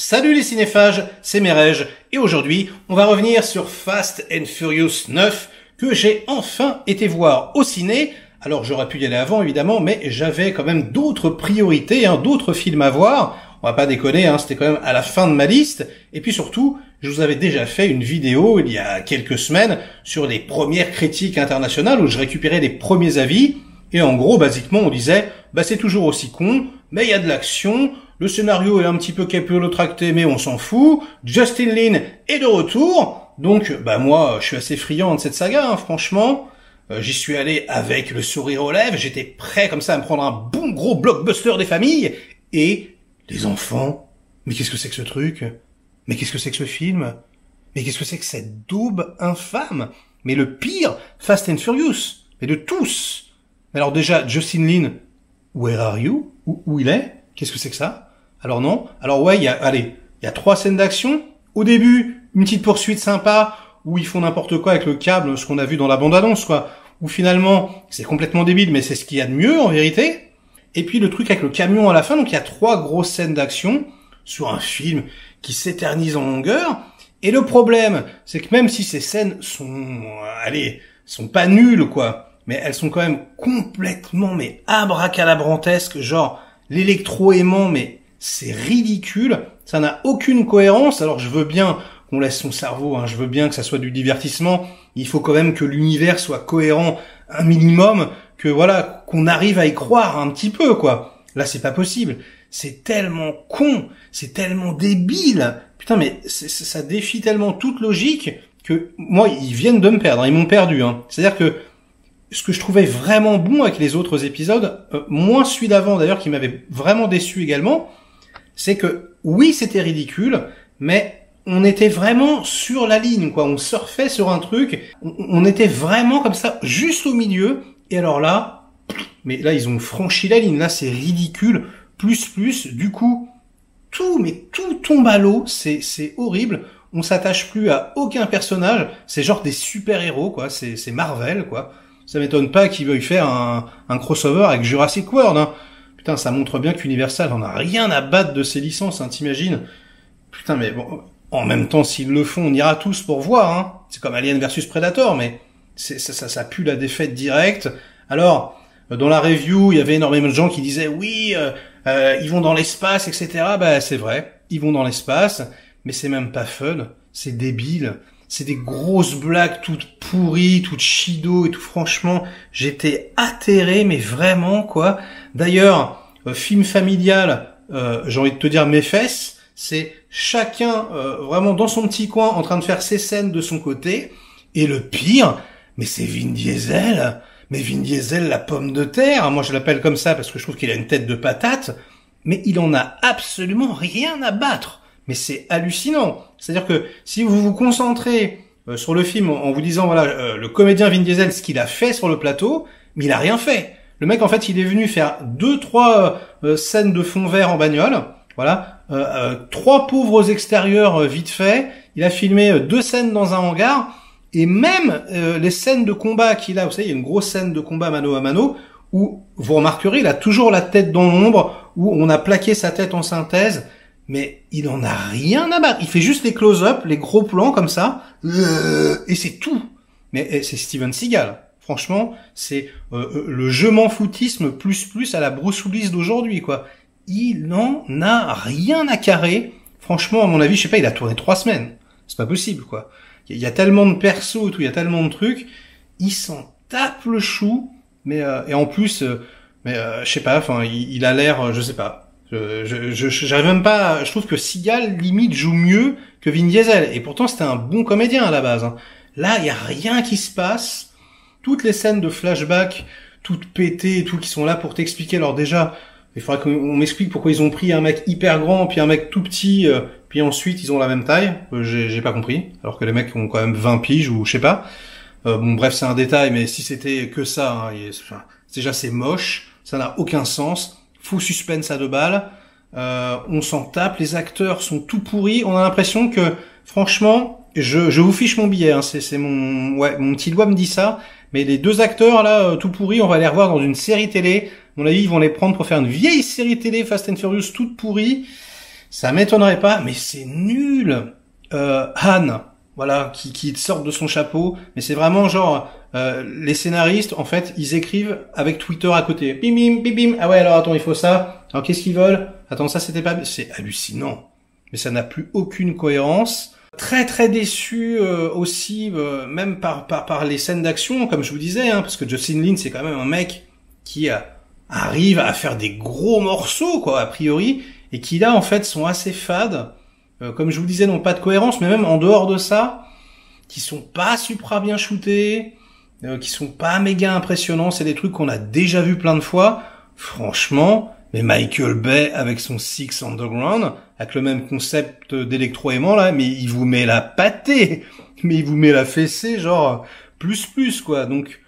Salut les cinéphages, c'est Merej, et aujourd'hui, on va revenir sur Fast and Furious 9, que j'ai enfin été voir au ciné. Alors j'aurais pu y aller avant évidemment, mais j'avais quand même d'autres priorités, d'autres films à voir. On va pas déconner, c'était quand même à la fin de ma liste. Et puis surtout, je vous avais déjà fait une vidéo il y a quelques semaines sur les premières critiques internationales où je récupérais les premiers avis. Et en gros, basiquement, on disait, c'est toujours aussi con, mais il y a de l'action, le scénario est un petit peu capillotracté, mais on s'en fout, Justin Lin est de retour, donc, moi, je suis assez friand de cette saga, franchement. J'y suis allé avec le sourire aux lèvres, j'étais prêt comme ça à me prendre un bon gros blockbuster des familles, et les enfants, mais qu'est-ce que c'est que ce truc? Mais qu'est-ce que c'est que ce film? Mais qu'est-ce que c'est que cette daube infâme? Mais le pire, Fast and Furious, mais de tous. Alors déjà, Justin Lin, where are you? Où il est? Qu'est-ce que c'est que ça? Alors non. Alors ouais, il y a 3 scènes d'action. Au début, une petite poursuite sympa, où ils font n'importe quoi avec le câble, ce qu'on a vu dans la bande-annonce, quoi. Où finalement, c'est complètement débile, mais c'est ce qu'il y a de mieux, en vérité. Et puis le truc avec le camion à la fin, donc il y a 3 grosses scènes d'action sur un film qui s'éternise en longueur. Et le problème, c'est que même si ces scènes sont pas nulles, quoi, mais elles sont quand même complètement, abracadabrantesques, genre, l'électro-aimant, mais c'est ridicule, ça n'a aucune cohérence. Alors je veux bien qu'on laisse son cerveau, je veux bien que ça soit du divertissement, il faut quand même que l'univers soit cohérent un minimum, que voilà, qu'on arrive à y croire un petit peu, quoi. Là, c'est pas possible. C'est tellement con, c'est tellement débile. Putain, mais ça défie tellement toute logique que moi, ils viennent de me perdre, ils m'ont perdu. C'est-à-dire que ce que je trouvais vraiment bon avec les autres épisodes, moins celui d'avant d'ailleurs qui m'avait vraiment déçu également, c'est que oui, c'était ridicule, mais on était vraiment sur la ligne, quoi. On surfait sur un truc, on était vraiment comme ça, juste au milieu. Et alors là, ils ont franchi la ligne. Là, c'est ridicule, plus. Du coup, tout tombe à l'eau. C'est horrible. On s'attache plus à aucun personnage. C'est genre des super-héros, quoi. C'est Marvel, quoi. Ça m'étonne pas qu'ils veuillent faire un crossover avec Jurassic World, Putain, ça montre bien qu'Universal en a rien à battre de ses licences, t'imagines? Putain, mais bon, en même temps, s'ils le font, on ira tous pour voir, C'est comme Alien versus Predator, mais ça pue la défaite directe. Alors, dans la review, il y avait énormément de gens qui disaient, oui, ils vont dans l'espace, etc. C'est vrai, ils vont dans l'espace, mais c'est même pas fun, c'est débile. C'est des grosses blagues toutes pourries, toutes chido et tout. Franchement, j'étais atterré, mais vraiment, quoi. D'ailleurs, film familial, j'ai envie de te dire mes fesses, c'est chacun vraiment dans son petit coin en train de faire ses scènes de son côté. Et le pire, mais c'est Vin Diesel. Mais Vin Diesel, la pomme de terre. Moi, je l'appelle comme ça parce que je trouve qu'il a une tête de patate. Mais il en a absolument rien à battre. Mais c'est hallucinant. C'est-à-dire que si vous vous concentrez sur le film en vous disant, le comédien Vin Diesel, ce qu'il a fait sur le plateau, mais il a rien fait. Le mec, en fait, il est venu faire 2-3 scènes de fond vert en bagnole. 3 pauvres extérieurs vite fait. Il a filmé 2 scènes dans un hangar. Et même les scènes de combat qu'il a, vous savez, il y a une grosse scène de combat mano à mano, où, vous remarquerez, il a toujours la tête dans l'ombre, où on a plaqué sa tête en synthèse. Mais il en a rien à battre. Il fait juste les close-up, les gros plans comme ça, et c'est tout. Mais c'est Steven Seagal. Franchement, c'est le je m'en foutisme plus à la Bruce Willis d'aujourd'hui, quoi. Il n'en a rien à carrer. Franchement, à mon avis, je sais pas, il a tourné 3 semaines. C'est pas possible, quoi. Il y a tellement de persos et tout, il y a tellement de trucs. Il s'en tape le chou. Mais et en plus, je sais pas. Enfin, il a l'air, je sais pas. J'arrive même pas, je trouve que Seagal limite joue mieux que Vin Diesel, et pourtant c'était un bon comédien à la base. Là, il y a rien qui se passe. Toutes les scènes de flashback, toutes pétées et tout, qui sont là pour t'expliquer. Alors déjà, il faudrait qu'on m'explique pourquoi ils ont pris un mec hyper grand puis un mec tout petit, puis ensuite ils ont la même taille. J'ai pas compris, alors que les mecs ont quand même 20 piges ou je sais pas. Bon bref, c'est un détail, mais si c'était que ça, déjà c'est moche, ça n'a aucun sens. Faux suspense à 2 balles, on s'en tape, les acteurs sont tout pourris, on a l'impression que, franchement, je vous fiche mon billet, c'est mon petit doigt me dit ça, mais les 2 acteurs là, tout pourris, on va les revoir dans une série télé, à mon avis, ils vont les prendre pour faire une vieille série télé Fast and Furious toute pourrie, Ça m'étonnerait pas, mais c'est nul. Han, voilà, qui sort de son chapeau, mais c'est vraiment genre les scénaristes, en fait, ils écrivent avec Twitter à côté. Bim bim bim bim. Ah ouais, alors attends, il faut ça. Alors qu'est-ce qu'ils veulent? Attends, ça c'était pas, c'est hallucinant. Mais ça n'a plus aucune cohérence. Très très déçu aussi, même par les scènes d'action, comme je vous disais, hein, parce que Justin Lin c'est quand même un mec qui arrive à faire des gros morceaux, quoi, a priori, et qui là en fait sont assez fades. Comme je vous disais, n'ont pas de cohérence, mais même en dehors de ça, qui sont pas super bien shootés, qui sont pas méga impressionnants, c'est des trucs qu'on a déjà vu plein de fois. Franchement, mais Michael Bay avec son Six Underground, avec le même concept d'électro-aimant là, mais il vous met la pâtée, mais il vous met la fessée, genre plus quoi. Donc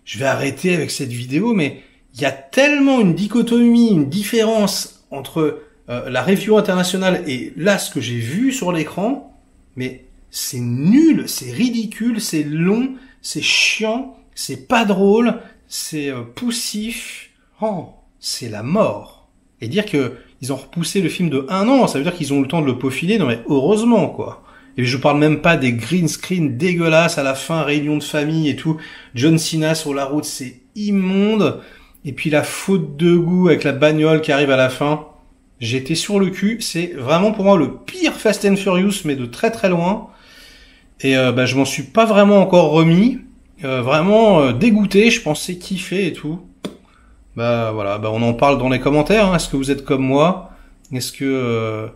je vais arrêter avec cette vidéo, mais il y a tellement une dichotomie, une différence entre la review internationale et là ce que j'ai vu sur l'écran, mais c'est nul, c'est ridicule, c'est long, c'est chiant, c'est pas drôle, c'est poussif. Oh, c'est la mort. Et dire que ils ont repoussé le film de 1 an, ça veut dire qu'ils ont eu le temps de le peaufiner, non mais heureusement quoi. Et je parle même pas des green screen dégueulasses à la fin, réunion de famille et tout. John Cena sur la route, c'est immonde. Et puis la faute de goût avec la bagnole qui arrive à la fin. J'étais sur le cul. C'est vraiment pour moi le pire Fast and Furious, mais de très très loin. Et je m'en suis pas vraiment encore remis. Vraiment dégoûté, je pensais kiffer et tout. Voilà, on en parle dans les commentaires. Hein. Est-ce que vous êtes comme moi? Est-ce que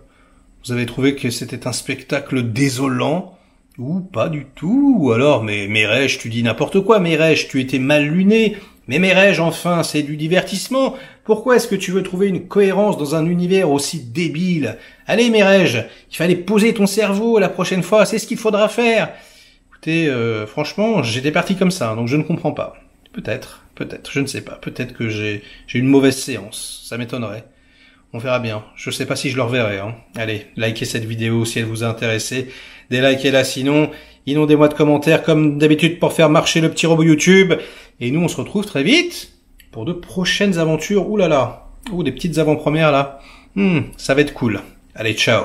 vous avez trouvé que c'était un spectacle désolant? Ou pas du tout? Ou alors, mais Mireille, tu dis n'importe quoi, Mireille, tu étais mal luné. Mais Mireille, enfin, c'est du divertissement. Pourquoi est-ce que tu veux trouver une cohérence dans un univers aussi débile? Allez, Mireille, il fallait poser ton cerveau la prochaine fois, c'est ce qu'il faudra faire. Écoutez, franchement, j'étais parti comme ça, donc je ne comprends pas. Peut-être, je ne sais pas. Peut-être que j'ai une mauvaise séance, ça m'étonnerait. On verra bien. Je sais pas si je le reverrai. Hein. Allez, likez cette vidéo si elle vous a intéressé. Délikez-la sinon. Inondez-moi de commentaires comme d'habitude pour faire marcher le petit robot YouTube. Et nous, on se retrouve très vite pour de prochaines aventures. Ouh là là. Ouh, des petites avant-premières là. Ça va être cool. Allez, ciao.